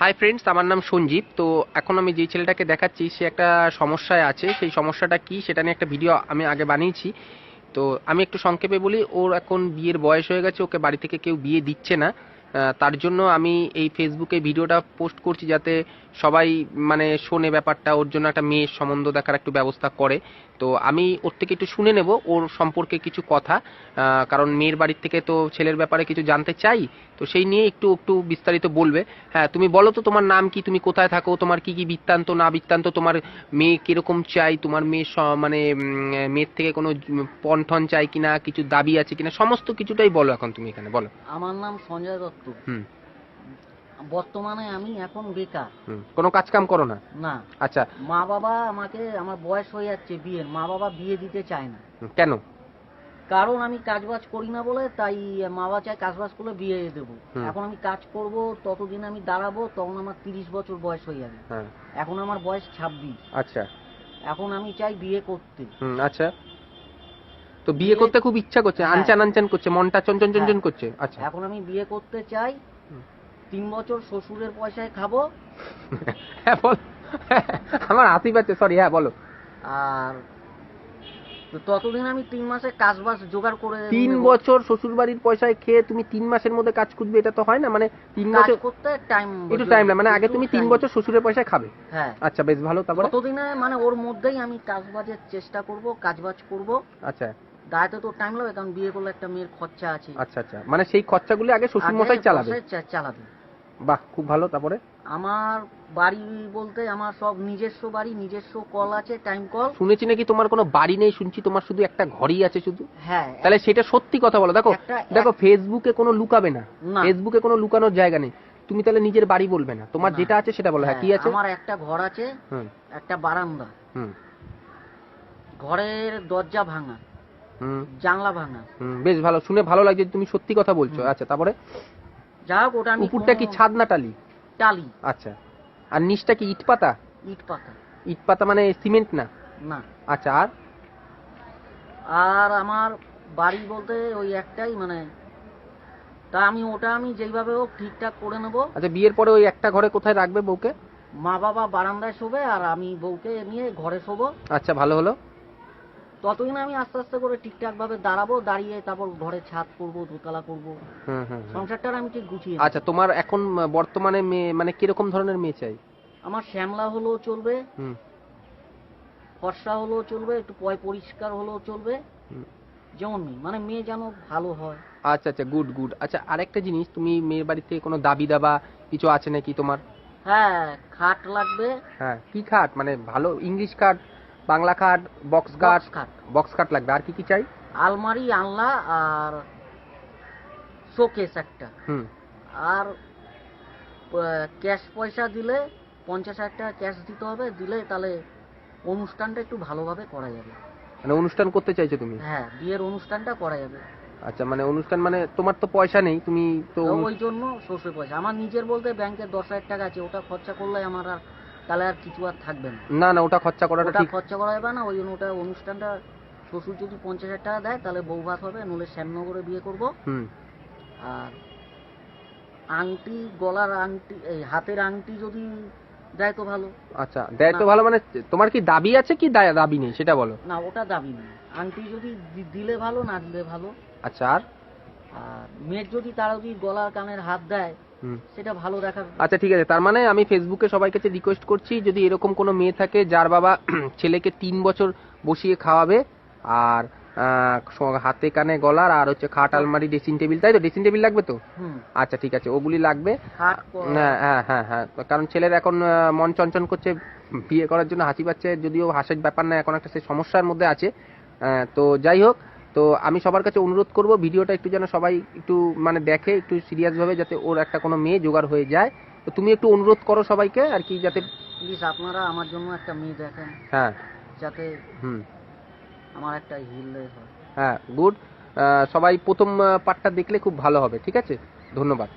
Hi friends, আমার নাম সঞ্জীব। তো এখন আমি যেই ছেলেটাকে দেখাচ্ছি সে একটা সমস্যায় আছে। সেই সমস্যাটা কি সেটা নিয়ে একটা ভিডিও আমি আগে বানিয়েছি। তো আমি একটু সংক্ষেপে বলি। ওর এখন বিয়ের বয়স হয়ে গেছে, ওকে বাড়ি থেকে কেউ বিয়ে দিচ্ছে না। তার জন্য আমি এই ফেসবুকে ভিডিওটা পোস্ট করছি যাতে সবাই মানে শোনে ব্যাপারটা, ওর জন্য একটা মেয়ের সম্বন্ধ দেখার একটু ব্যবস্থা করে। তো আমি ওর থেকে একটু শুনে নেব ওর সম্পর্কে কিছু কথা, কারণ মেয়ের বাড়ির থেকে তো ছেলের ব্যাপারে কিছু জানতে চাই। তো সেই নিয়ে একটু একটু বিস্তারিত বলবে। হ্যাঁ, তুমি বলো তো তোমার নাম কি, তুমি কোথায় থাকো, তোমার কি কি বৃত্তান্ত না বৃত্তান্ত, তোমার মেয়ে কিরকম চাই, তোমার মেয়ে মানে মেয়ের থেকে কোনো পণ ঠন চাই কিনা, কিছু দাবি আছে কিনা, সমস্ত কিছুটাই বলো এখন তুমি এখানে বলো। আমার নাম সঞ্জয় দত্ত। হুম। বর্তমানে আমি এখন বেকার। কোনো কাজ কাম করো না? না। আচ্ছা। মা বাবা আমাকে, আমার বয়স হয়ে যাচ্ছে বিয়ের, মা বাবা বিয়ে দিতে চায় না। কেন? কারণ আমি কাজবাজ করি না বলে, তাই মা বাবা চায় কাজবাজ করলে বিয়ে দেবো। এখন আমি কাজ করব, ততদিন আমি দাঁড়াবো, তখন আমার 30 বছর বয়স হয়ে যাবে। এখন আমার বয়স 26। আচ্ছা। এখন আমি চাই বিয়ে করতে। আচ্ছা। তো বিয়ে করতে খুব ইচ্ছা করছে, হ্যাঁ। আনচান আনচান করছে, মনটা চঞ্চন চঞ্চন করছে। আচ্ছা। এখন আমি বিয়ে করতে চাই। 3 বছর শ্বশুরের পয়সায় খাবো। হ্যাঁ বল। আমার হাসি পাচ্ছে, সরি। হ্যাঁ বলো। আর ততদিন আমি 3 মাসে কাজবাজ জোগাড় করে 3 বছর শ্বশুর বাড়ির পয়সায় খেয়ে তুমি 3 মাসের মধ্যে কাজ খুঁজবে? এটা তো হয় না। মানে 3 কাজ বছর করতে টাইম, একটু টাইম লাগে। মানে আগে তুমি 3 বছর শ্বশুরের পয়সায় খাবে? হ্যাঁ। আচ্ছা, বেশ ভালো। তারপরে? ততদিনে মানে ওর মধ্যেই আমি কাজবাজের চেষ্টা করব, কাজবাজ করব। আচ্ছা। দায়িত্ব তো টাইম লাগবে, কারণ বিয়ে করলে একটা মেয়ের খরচা আছে। আচ্ছা আচ্ছা, মানে সেই খরচাগুলি আগে শ্বশুর মশাই চালাবে? চালাবে। বাহ, খুব ভালো। তারপরে? আমার বাড়ি বলতে আমার সব নিজস্ব বাড়ি, নিজস্ব কল আছে, টাইম কল। শুনেছি নাকি তোমার কোনো বাড়ি নেই, শুনছি তোমার শুধু একটা ঘরই আছে শুধু। হ্যাঁ। তাহলে সেটা সত্যি কথা বলো। দেখো দেখো, ফেসবুকে কোনো লুকাবে না, ফেসবুকে কোনো লুকানোর জায়গা নেই। তুমি তাহলে নিজের বাড়ি বলবে না, তোমার যেটা আছে সেটা বলো। হ্যাঁ, কি আছে? আমার একটা ঘর আছে, একটা বারান্দা। ঘরের দরজা ভাঙা, জানলা ভাঙা। বেশ ভালো, শুনে ভালো লাগছে, তুমি সত্যি কথা বলছো। আচ্ছা, তারপরে? যা হোক, ওটা আমি। উপরটা কি ছাদ না টালি? টালি। আচ্ছা। আর নিচটা কি ইট পাতা? ইট পাতা। ইট পাতা মানে সিমেন্ট না? না। আচ্ছা। আর? আর আমার বাড়ি বলতে ওই একটাই, মানে তা আমি যেইভাবে হোক ঠিকঠাক করে নেবো। আচ্ছা, বিয়ের পরে ওই একটা ঘরে কোথায় রাখবে বউকে? মা বাবা বারান্দায় শোবে, আর আমি বউকে নিয়ে ঘরে শোবো। আচ্ছা, ভালো হলো। ততদিন আমি আস্তে আস্তে করে ঠিকঠাক ভাবে দাঁড়াবো, দাঁড়িয়ে তারপর ঘরে ছাদ করবো, দোতলা করবো। সংসারটা আমি ঠিক গুছিয়ে। আচ্ছা, তোমার এখন বর্তমানে মেয়ে মানে কিরকম ধরনের মেয়ে চাই? আমার শ্যামলা হলেও চলবে, ফর্সা হলেও চলবে, একটু পরিষ্কার হলেও চলবে, যেমন মেয়ে, মানে মেয়ে যেন ভালো হয়। আচ্ছা আচ্ছা, গুড গুড। আচ্ছা, আরেকটা জিনিস, তুমি মেয়ের বাড়িতে কোনো দাবি দাবা কিছু আছে নাকি তোমার? হ্যাঁ, খাট লাগবে। হ্যাঁ, কি খাট? মানে ভালো ইংলিশ খাট, বাংলা খাট, বক্স খাট? বক্স খাট লাগবে। আর কি কি চাই? আলমারি, আনলা, আর শোকেস একটা। আর ক্যাশ পয়সা দিলে 50,000 টাকা ক্যাশ দিতে হবে, দিলে তাহলে অনুষ্ঠানটা একটু ভালোভাবে করা যাবে। মানে অনুষ্ঠান করতে চাইছো তুমি? হ্যাঁ, বিয়ের অনুষ্ঠানটা করা যাবে। আচ্ছা, মানে অনুষ্ঠান, মানে তোমার তো পয়সা নেই, তুমি তো ওই জন্য শ্বশুর পয়সা। আমার নিজের বলতে ব্যাংকে 10,000 টাকা আছে, ওটা খরচা করলে আমার আর তাহলে আর কিছু আর থাকবে না। না না, ওটা খরচা করাটা ঠিক। খরচা করা যাবে না, ওই জন্য ওটা অনুষ্ঠানটা শ্বশুর যদি 50,000 টাকা দেয় তাহলে বউ ভাত হবে, নইলে শ্যামনগরে বিয়ে করব। আর আংটি, গলার আংটি, এই হাতের আংটি যদি দেয় তো ভালো। আচ্ছা, দেয় তো ভালো। মানে তোমার কি দাবি আছে কি দাবি নেই সেটা বলো। না, ওটা দাবি নেই। আংটি যদি দিলে ভালো, না দিলে ভালো। আচ্ছা। আর মেয়ের যদি তারা যদি গলার কানের হাত দেয় সেটা ভালো দেখাবে। আচ্ছা, ঠিক আছে। তার মানে আমি ফেসবুকে সবাই কাছে রিকোয়েস্ট করছি, যদি এরকম কোনো মেয়ে থাকে যার বাবা ছেলেকে 3 বছর বসিয়ে খাওয়াবে, আর হাতে কানে গলার, আর হচ্ছে খাট, আলমারি, ড্রেসিং টেবিল, তাই তো? ড্রেসিং টেবিল লাগবে তো? আচ্ছা, ঠিক আছে, ওগুলি লাগবে। হ্যাঁ হ্যাঁ হ্যাঁ, কারণ ছেলের এখন মন চঞ্চন করছে বিয়ে করার জন্য, হাসি পাচ্ছে, যদিও হাসির ব্যাপার না, এখন একটা সে সমস্যার মধ্যে আছে। তো যাই হোক, তো আমি সবার কাছে অনুরোধ করব ভিডিওটা একটু যেন সবাই একটু মানে দেখে, একটু সিরিয়াস ভাবে, যাতে ওর একটা কোনো মেয়ে জোগাড় হয়ে যায়। তো তুমি একটু অনুরোধ করো সবাইকে আর কি, যাতে প্লিজ আপনারা আমার জন্য একটা মেয়ে দেখেন। হ্যাঁ, যাতে আমার একটা হিল হয়। হ্যাঁ, গুড। সবাই প্রথম পার্টটা দেখলে খুব ভালো হবে। ঠিক আছে, ধন্যবাদ।